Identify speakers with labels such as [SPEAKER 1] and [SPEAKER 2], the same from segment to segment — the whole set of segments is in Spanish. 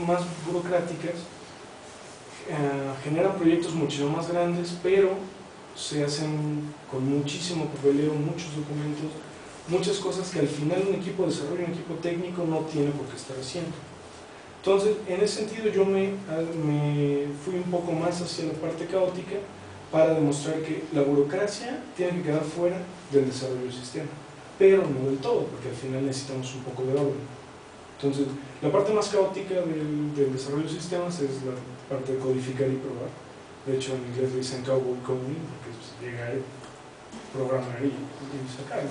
[SPEAKER 1] más burocráticas, generan proyectos mucho más grandes, pero se hacen con muchísimo papeleo, muchos documentos, muchas cosas que al final un equipo de desarrollo, un equipo técnico no tiene por qué estar haciendo. Entonces, en ese sentido yo me fui un poco más hacia la parte caótica para demostrar que la burocracia tiene que quedar fuera del desarrollo del sistema, pero no del todo, porque al final necesitamos un poco de orden. Entonces, la parte más caótica del desarrollo de sistemas es la parte de codificar y probar. De hecho, en inglés le dicen cowboy coding, porque es llegar, programar y sacarlo.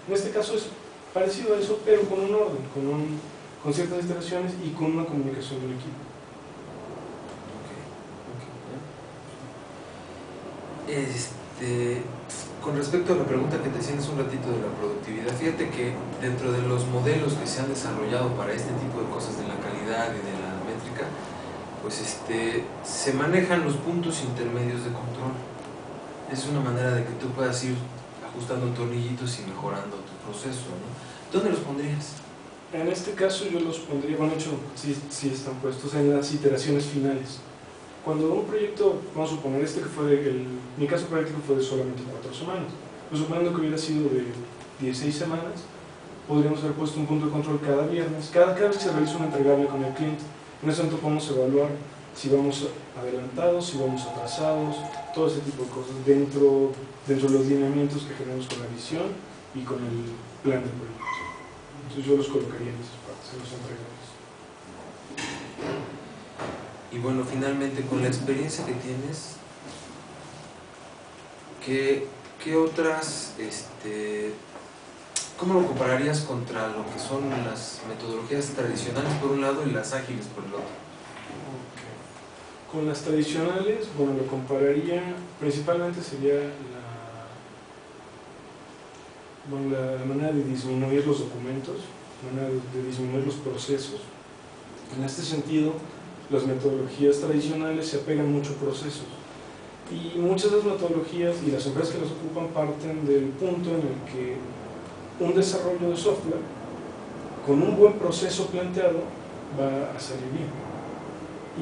[SPEAKER 1] En este caso es parecido a eso, pero con un orden, con ciertas iteraciones y con una comunicación del equipo.
[SPEAKER 2] Con respecto a la pregunta que te hacías hace un ratito de la productividad, fíjate que dentro de los modelos que se han desarrollado para este tipo de cosas de la calidad y de la métrica, pues se manejan los puntos intermedios de control. Es una manera de que tú puedas ir ajustando tornillitos y mejorando tu proceso, ¿no? ¿Dónde los pondrías?
[SPEAKER 1] En este caso yo los pondría, bueno, de hecho sí están puestos en las iteraciones finales. Cuando un proyecto, vamos a suponer mi caso práctico fue de solamente 4 semanas, pues suponiendo que hubiera sido de 16 semanas, podríamos haber puesto un punto de control cada viernes, cada vez que se realiza un entregable con el cliente. En ese momento podemos evaluar si vamos adelantados, si vamos atrasados, todo ese tipo de cosas dentro de los lineamientos que generamos con la visión y con el plan de proyecto. Entonces yo los colocaría en esas partes, en los entregables.
[SPEAKER 2] Y bueno, finalmente, con la experiencia que tienes, ¿qué otras, cómo lo compararías contra lo que son las metodologías tradicionales por un lado y las ágiles por el otro?
[SPEAKER 1] Okay. Con las tradicionales, bueno, lo compararía, principalmente sería la manera de disminuir los documentos, la manera de disminuir los procesos. En este sentido, las metodologías tradicionales se apegan mucho a procesos. Y muchas de las metodologías y las empresas que las ocupan parten del punto en el que un desarrollo de software con un buen proceso planteado va a salir bien,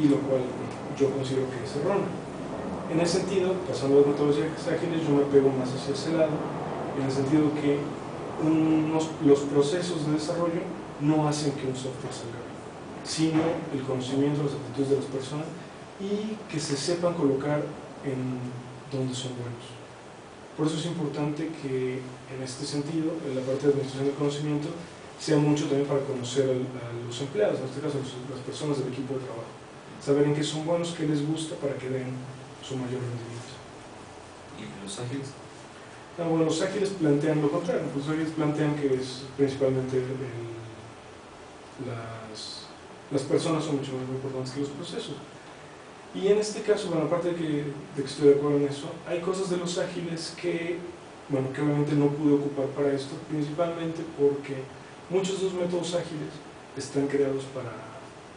[SPEAKER 1] y lo cual yo considero que es erróneo. En ese sentido, pasando a las metodologías ágiles, yo me pego más hacia ese lado, en el sentido que los procesos de desarrollo no hacen que un software salga bien, sino el conocimiento, las actitudes de las personas, y que se sepan colocar en donde son buenos. Por eso es importante que en este sentido, en la parte de administración del conocimiento, sea mucho también para conocer a los empleados, en este caso las personas del equipo de trabajo, saber en qué son buenos, qué les gusta para que den su mayor rendimiento.
[SPEAKER 2] ¿Y los ágiles?
[SPEAKER 1] Bueno, los ágiles plantean lo contrario. Los ágiles plantean que es principalmente las personas son mucho más importantes que los procesos. Y en este caso, bueno, aparte de que estoy de acuerdo en eso, hay cosas de los ágiles que obviamente no pude ocupar para esto, principalmente porque muchos de los métodos ágiles están creados para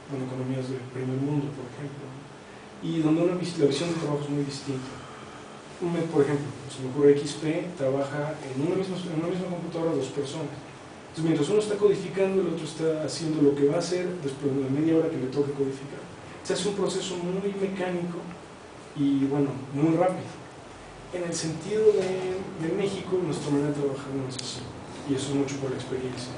[SPEAKER 1] economías del primer mundo, por ejemplo, y donde la visión del trabajo es muy distinta. Por ejemplo, se me ocurre XP, trabaja en una misma computadora 2 personas. Entonces, mientras uno está codificando, el otro está haciendo lo que va a hacer después de la media hora que le toque codificar. Se hace un proceso muy mecánico y, muy rápido. En el sentido de México, nuestra manera de trabajar no es así, y eso es mucho por la experiencia.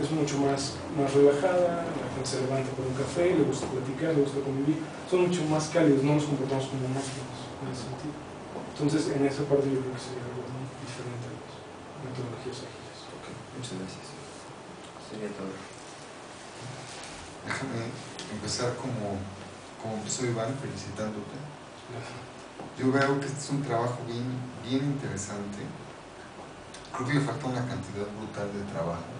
[SPEAKER 1] Es mucho más relajada, la gente se levanta por un café, le gusta platicar, le gusta convivir, son mucho más cálidos, no nos comportamos como monstruos en ese sentido. Entonces, en esa parte yo creo que sería algo muy diferente a las metodologías ágiles.
[SPEAKER 2] Ok, muchas gracias. Sería todo.
[SPEAKER 3] Déjame empezar como empezó Iván, felicitándote.
[SPEAKER 1] Gracias.
[SPEAKER 3] Yo veo que este es un trabajo bien interesante. Creo que le falta una cantidad brutal de trabajo.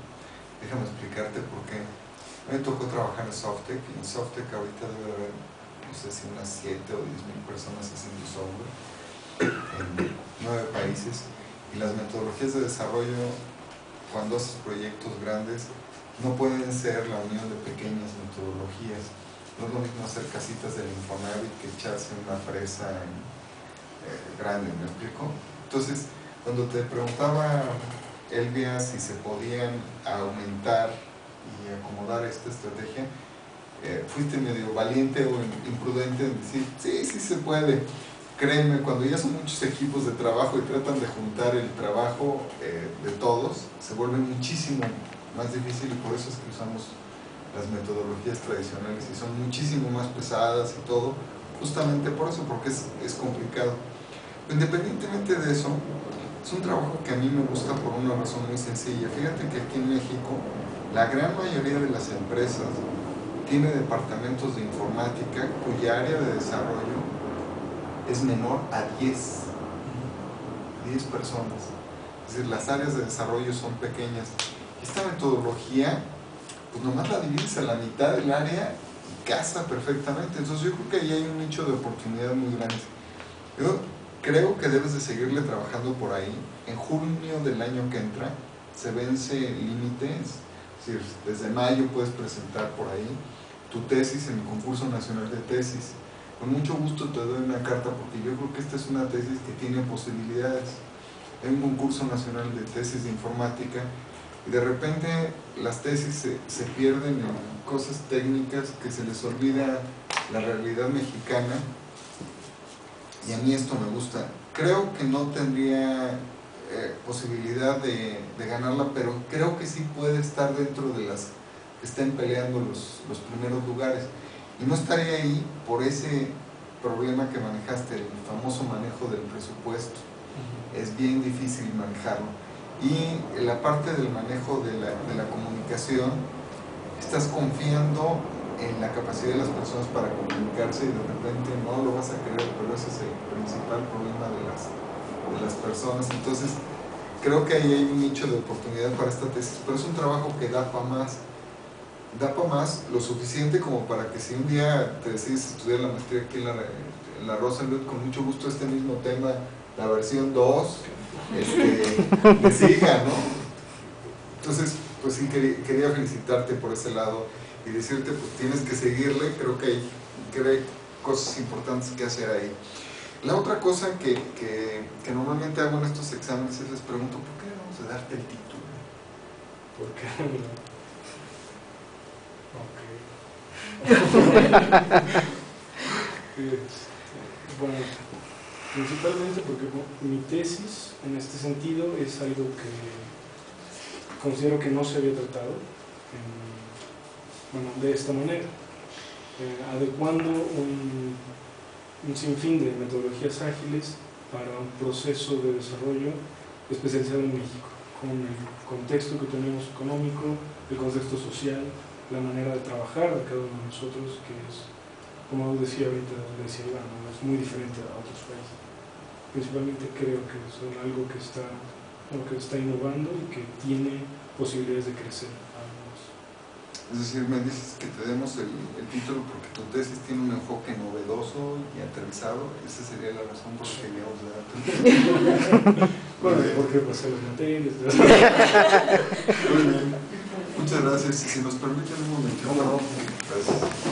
[SPEAKER 3] Déjame explicarte por qué. A mí me tocó trabajar en Softec, y en Softec ahorita debe haber, no sé si unas 7 o 10,000 personas haciendo software en 9 países, y las metodologías de desarrollo, cuando haces proyectos grandes, no pueden ser la unión de pequeñas metodologías. No es lo mismo hacer casitas del Infonavit que echarse una fresa grande, ¿me explico? Entonces, cuando te preguntaba Elvia si se podían aumentar y acomodar esta estrategia, fuiste medio valiente o imprudente en decir, sí, sí se puede. Créeme, cuando ya son muchos equipos de trabajo y tratan de juntar el trabajo de todos, se vuelve muchísimo más difícil, y por eso es que usamos las metodologías tradicionales y son muchísimo más pesadas y todo, justamente por eso, porque es complicado. Independientemente de eso, es un trabajo que a mí me gusta por una razón muy sencilla. Fíjate que aquí en México la gran mayoría de las empresas tiene departamentos de informática cuya área de desarrollo es menor a 10 personas. Es decir, las áreas de desarrollo son pequeñas. Esta metodología, pues nomás la divides a la mitad del área y casa perfectamente. Entonces yo creo que ahí hay un nicho de oportunidad muy grande. Yo creo que debes de seguirle trabajando por ahí. En junio del año que entra se vence el límite, es decir, desde mayo puedes presentar por ahí tu tesis en el concurso nacional de tesis. Con mucho gusto te doy una carta, porque yo creo que esta es una tesis que tiene posibilidades. Hay un concurso nacional de tesis de informática y de repente las tesis se pierden en cosas técnicas, que se les olvida la realidad mexicana, y a mí esto me gusta. Creo que no tendría posibilidad de ganarla, pero creo que sí puede estar dentro de las que estén peleando los primeros lugares. Y no estaría ahí por ese problema que manejaste, el famoso manejo del presupuesto. Es bien difícil manejarlo. Y la parte del manejo de la comunicación, estás confiando en la capacidad de las personas para comunicarse y de repente no lo vas a creer, pero ese es el principal problema de las personas. Entonces, creo que ahí hay un nicho de oportunidad para esta tesis, pero es un trabajo que da para más. Da para más, lo suficiente como para que si un día te decides estudiar la maestría aquí en la Rosenbluth, con mucho gusto este mismo tema, la versión 2, le siga, ¿no? Entonces, pues sí, quería felicitarte por ese lado y decirte, pues tienes que seguirle. Creo que hay cosas importantes que hacer ahí. La otra cosa que normalmente hago en estos exámenes es les pregunto, ¿por qué debemos de darte el título?
[SPEAKER 1] ¿Por qué? Bueno, principalmente porque mi tesis en este sentido es algo que considero que no se había tratado de esta manera, adecuando un sinfín de metodologías ágiles para un proceso de desarrollo especializado en México, con el contexto que tenemos económico, el contexto social, la manera de trabajar de cada uno de nosotros, que es, como decía ahorita, decía Iván, ¿no? Es muy diferente a otros países. Principalmente creo que son algo que está innovando y que tiene posibilidades de crecer.
[SPEAKER 3] Es decir, me dices que te demos el título porque tu tesis tiene un enfoque novedoso y aterrizado. Esa sería la razón por la que queríamos darte.
[SPEAKER 1] Bueno, porque pasé las materias.
[SPEAKER 3] Muy bien. Muchas gracias. Si nos permiten un momento.
[SPEAKER 2] No.
[SPEAKER 3] Gracias.